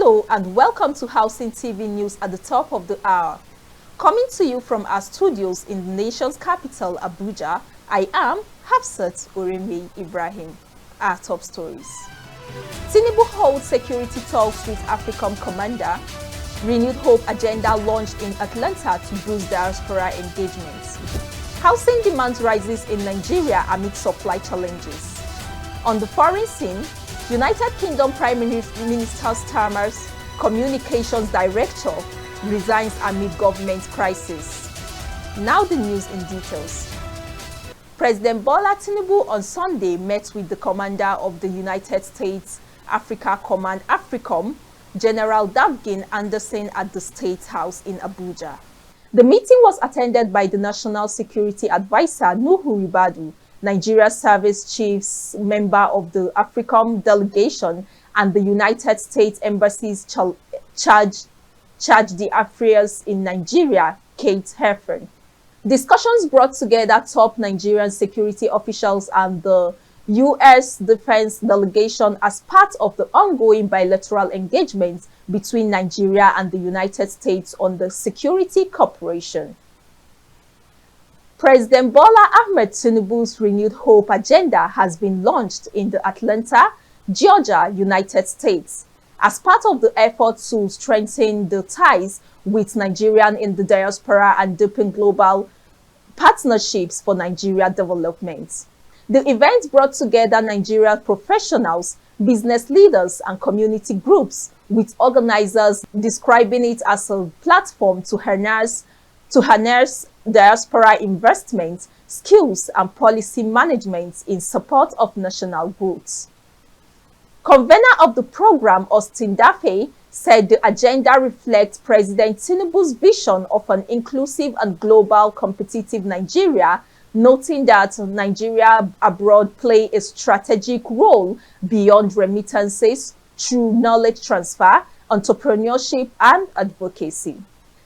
Hello and welcome to Housing TV News at the top of the hour. Coming to you from our studios in the nation's capital, Abuja, I am Hafsat Oremi Ibrahim. Our top stories. Tinubu holds security talks with AFRICOM commander. Renewed Hope agenda launched in Atlanta to boost diaspora engagement. Housing demand rises in Nigeria amid supply challenges. On the foreign scene, United Kingdom Prime Minister Starmer's Communications Director resigns amid government crisis. Now the news in details. President Bola Tinubu on Sunday met with the commander of the United States Africa Command AFRICOM, General Davgin Anderson, at the State House in Abuja. The meeting was attended by the National Security Advisor Nuhu Ribadu, Nigeria Service Chiefs member of the AFRICOM delegation, and the United States Embassy's charge d'affaires in Nigeria, Kate Heffern. Discussions brought together top Nigerian security officials and the U.S. Defense delegation as part of the ongoing bilateral engagement between Nigeria and the United States on the security cooperation. President Bola Ahmed Tinubu's Renewed Hope agenda has been launched in the Atlanta, Georgia, United States, as part of the effort to strengthen the ties with Nigerians in the diaspora and deepen global partnerships for Nigeria development. The event brought together Nigeria professionals, business leaders, and community groups, with organizers describing it as a platform to harness diaspora investment, skills, and policy management in support of national growth. Convener of the program, Austin Daffey, said the agenda reflects President Tinubu's vision of an inclusive and global competitive Nigeria, noting that Nigeria abroad play a strategic role beyond remittances through knowledge transfer, entrepreneurship, and advocacy.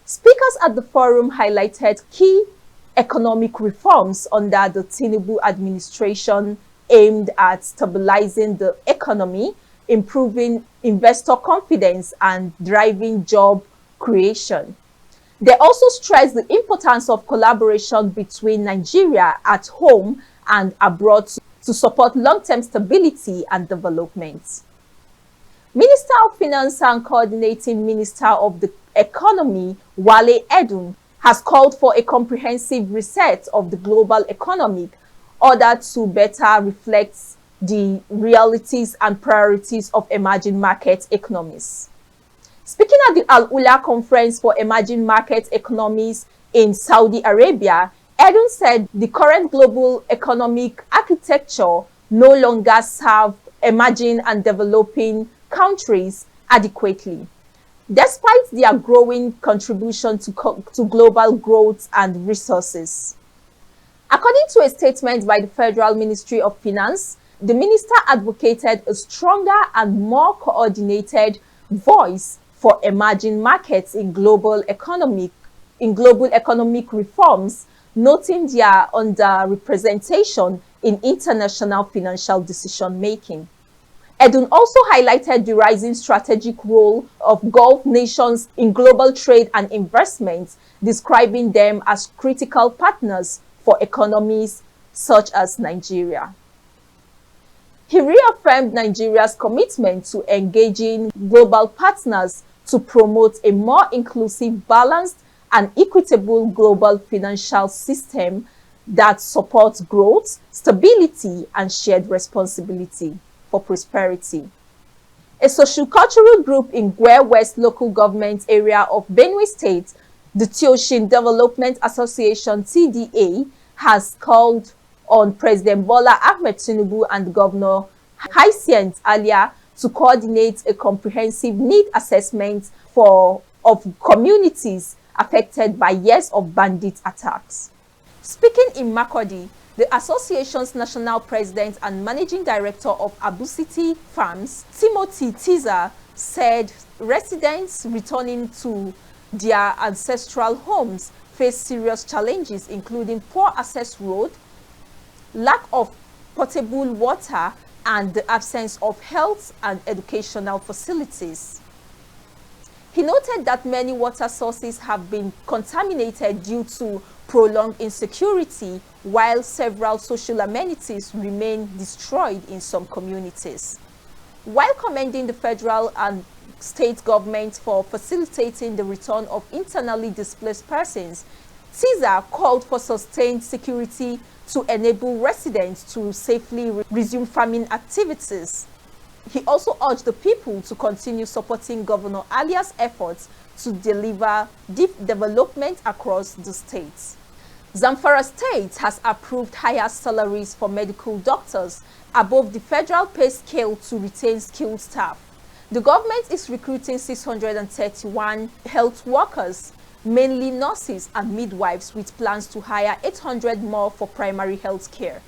Speakers at the forum highlighted key economic reforms under the Tinubu administration aimed at stabilizing the economy, improving investor confidence, and driving job creation. They also stressed the importance of collaboration between Nigeria at home and abroad to support long-term stability and development. Minister of Finance and Coordinating Minister of the Economy, Wale Edun, has called for a comprehensive reset of the global economy in order to better reflect the realities and priorities of emerging market economies. Speaking at the Al-Ula Conference for Emerging Market Economies in Saudi Arabia, Edun said the current global economic architecture no longer serves emerging and developing countries adequately, despite their growing contribution to global growth and resources. According to a statement by the Federal Ministry of Finance, the minister advocated a stronger and more coordinated voice for emerging markets in global economic reforms, noting their underrepresentation in international financial decision-making. Edun also highlighted the rising strategic role of Gulf nations in global trade and investment, describing them as critical partners for economies such as Nigeria. He reaffirmed Nigeria's commitment to engaging global partners to promote a more inclusive, balanced, and equitable global financial system that supports growth, stability, and shared responsibility for prosperity. A sociocultural group in Gwer West local government area of Benue State, the Teoshin Development Association TDA, has called on President Bola Ahmed Tinubu and Governor Hyacinth Alia to coordinate a comprehensive need assessment of communities affected by years of bandit attacks. Speaking in Makurdi, the association's national president and managing director of Abu City Farms, Timothy Tiza, said residents returning to their ancestral homes face serious challenges, including poor access road, lack of potable water, and the absence of health and educational facilities. He noted that many water sources have been contaminated due to prolonged insecurity, while several social amenities remain destroyed in some communities. While commending the federal and state governments for facilitating the return of internally displaced persons, Caesar called for sustained security to enable residents to safely resume farming activities. He also urged the people to continue supporting Governor Alia's efforts to deliver deep development across the state. Zamfara State has approved higher salaries for medical doctors above the federal pay scale to retain skilled staff. The government is recruiting 631 health workers, mainly nurses and midwives, with plans to hire 800 more for primary health care.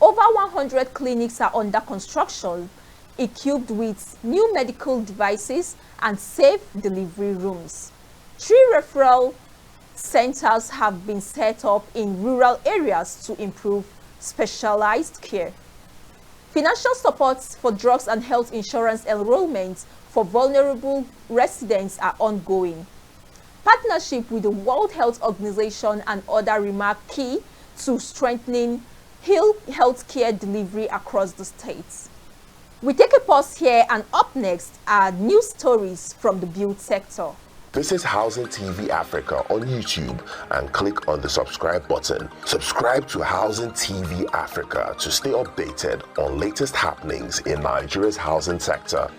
Over 100 clinics are under construction, equipped with new medical devices and safe delivery rooms. 3 referral centers have been set up in rural areas to improve specialized care. Financial support for drugs and health insurance enrollment for vulnerable residents are ongoing. Partnership with the World Health Organization and other remark key to strengthening healthcare delivery across the states. We take a pause here, and up next are news stories from the build sector. Visit Housing TV Africa on YouTube and click on the subscribe button. Subscribe to Housing TV Africa to stay updated on latest happenings in Nigeria's housing sector.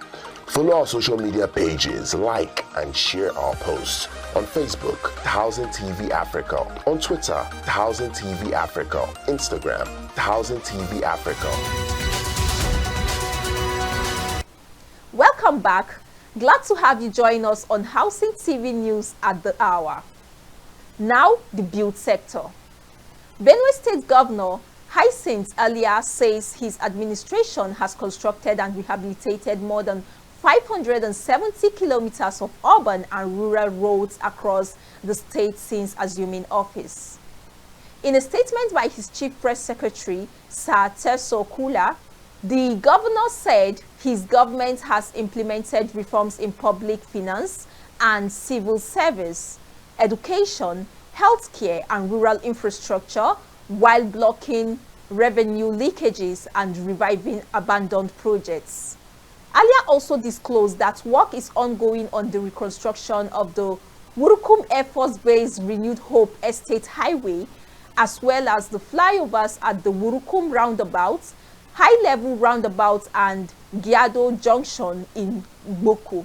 Follow our social media pages, like and share our posts. On Facebook, Housing TV Africa. On Twitter, Housing TV Africa. Instagram, Housing TV Africa. Welcome back. Glad to have you join us on Housing TV News at the hour. Now, the build sector. Benue State Governor Hyacinth Alia says his administration has constructed and rehabilitated more than 570 kilometers of urban and rural roads across the state since assuming office. In a statement by his chief press secretary, Sir Teso Kula, the governor said his government has implemented reforms in public finance and civil service, education, healthcare, and rural infrastructure, while blocking revenue leakages and reviving abandoned projects. Alia also disclosed that work is ongoing on the reconstruction of the Wurukum Air Force Base Renewed Hope Estate Highway, as well as the flyovers at the Wurukum Roundabout, High-Level Roundabout, and Giado Junction in Boku.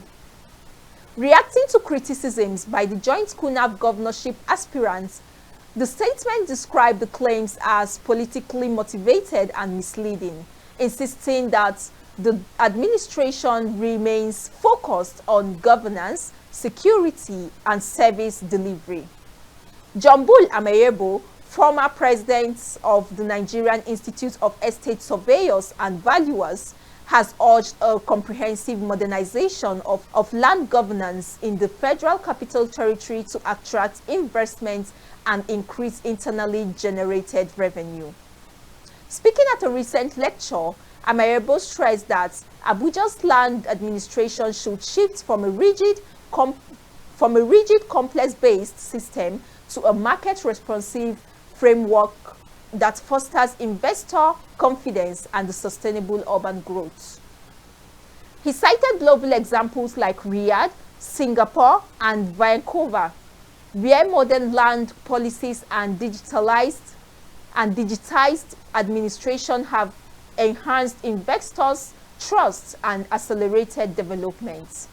Reacting to criticisms by the joint KUNAP governorship aspirants, the statement described the claims as politically motivated and misleading, insisting that the administration remains focused on governance, security, and service delivery. Jombul Ameyebo, former president of the Nigerian Institute of Estate Surveyors and Valuers, has urged a comprehensive modernization of land governance in the Federal Capital Territory to attract investment and increase internally generated revenue. Speaking at a recent lecture, Ameyebo stressed that Abuja's land administration should shift from a rigid complex-based system to a market-responsive framework that fosters investor confidence and the sustainable urban growth. He cited global examples like Riyadh, Singapore, and Vancouver, where modern land policies and digitized administration have enhanced investors' trust and accelerated development.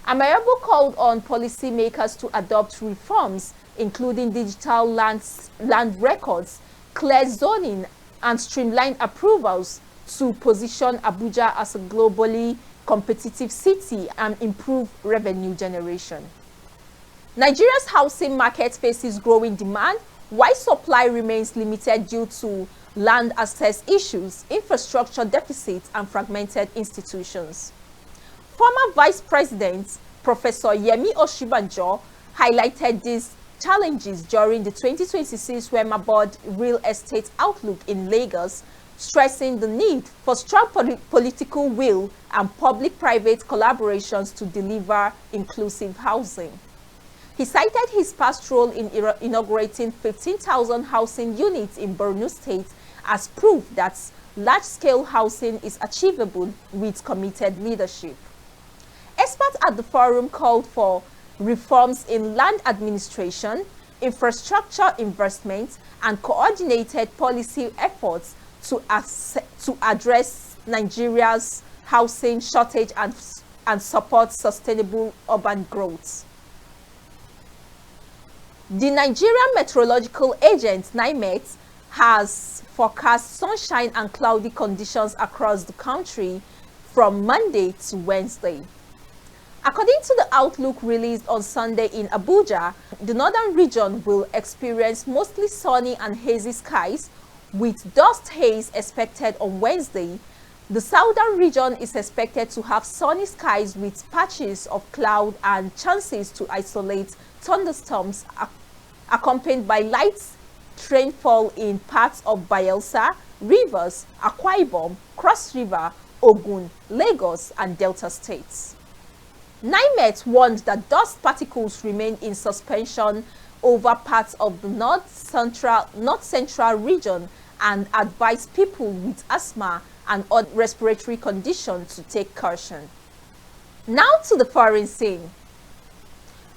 Ameyebo called on policymakers to adopt reforms including digital land records, clear zoning, and streamlined approvals to position Abuja as a globally competitive city and improve revenue generation. Nigeria's housing market faces growing demand, while supply remains limited due to land access issues, infrastructure deficits, and fragmented institutions. Former Vice President Professor Yemi Oshibanjo highlighted these challenges during the 2026 Wema Board Real Estate Outlook in Lagos stressing the need for strong political will and public-private collaborations to deliver inclusive housing. He cited his past role in inaugurating 15,000 housing units in Borno State as proof that large-scale housing is achievable with committed leadership. Experts at the forum called for reforms in land administration, infrastructure investment, and coordinated policy efforts to address Nigeria's housing shortage and support sustainable urban growth. The Nigerian Meteorological Agency, NIMET, has forecast sunshine and cloudy conditions across the country from Monday to Wednesday. According to the outlook released on Sunday in Abuja, the northern region will experience mostly sunny and hazy skies, with dust haze expected on Wednesday. The southern region is expected to have sunny skies with patches of cloud and chances to isolate thunderstorms accompanied by light rainfall in parts of Bayelsa, Rivers, Akwa Ibom, Cross River, Ogun, Lagos, and Delta states. NIMET warned that dust particles remain in suspension over parts of the north central region and advised people with asthma and other respiratory conditions to take caution. Now to the foreign scene.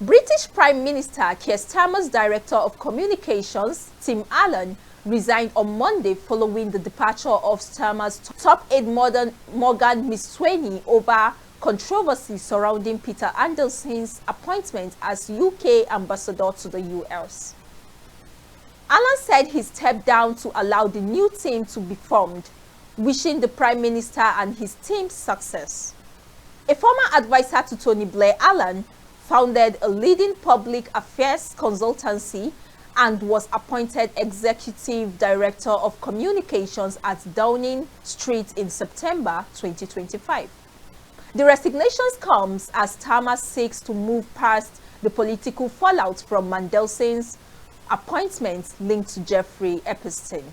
British Prime Minister Keir Starmer's Director of Communications, Tim Allen, resigned on Monday following the departure of Starmer's top aide Morgan McSweeney over controversy surrounding Peter Anderson's appointment as UK ambassador to the US. Allen said he stepped down to allow the new team to be formed, wishing the Prime Minister and his team success. A former advisor to Tony Blair, Allen founded a leading public affairs consultancy and was appointed Executive Director of Communications at Downing Street in September 2025. The resignation comes as Starmer seeks to move past the political fallout from Mandelson's appointment linked to Jeffrey Epstein.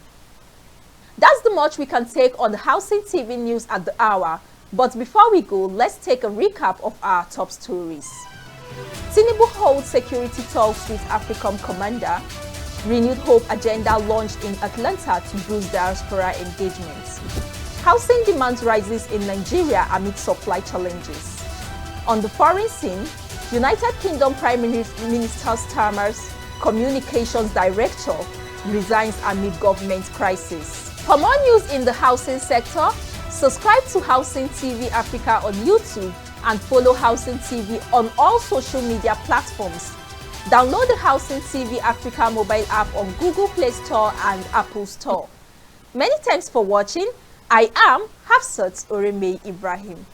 That's the much we can take on the Housing TV news at the hour. But before we go, let's take a recap of our top stories. Tinubu holds security talks with AFRICOM commander. Renewed Hope agenda launched in Atlanta to boost diaspora engagement. Housing demand rises in Nigeria amid supply challenges. On the foreign scene, United Kingdom Prime Minister Starmer's communications director resigns amid government crisis. For more news in the housing sector, subscribe to Housing TV Africa on YouTube and follow Housing TV on all social media platforms. Download the Housing TV Africa mobile app on Google Play Store and Apple Store. Many thanks for watching. I am Hafsat Oreme Ibrahim.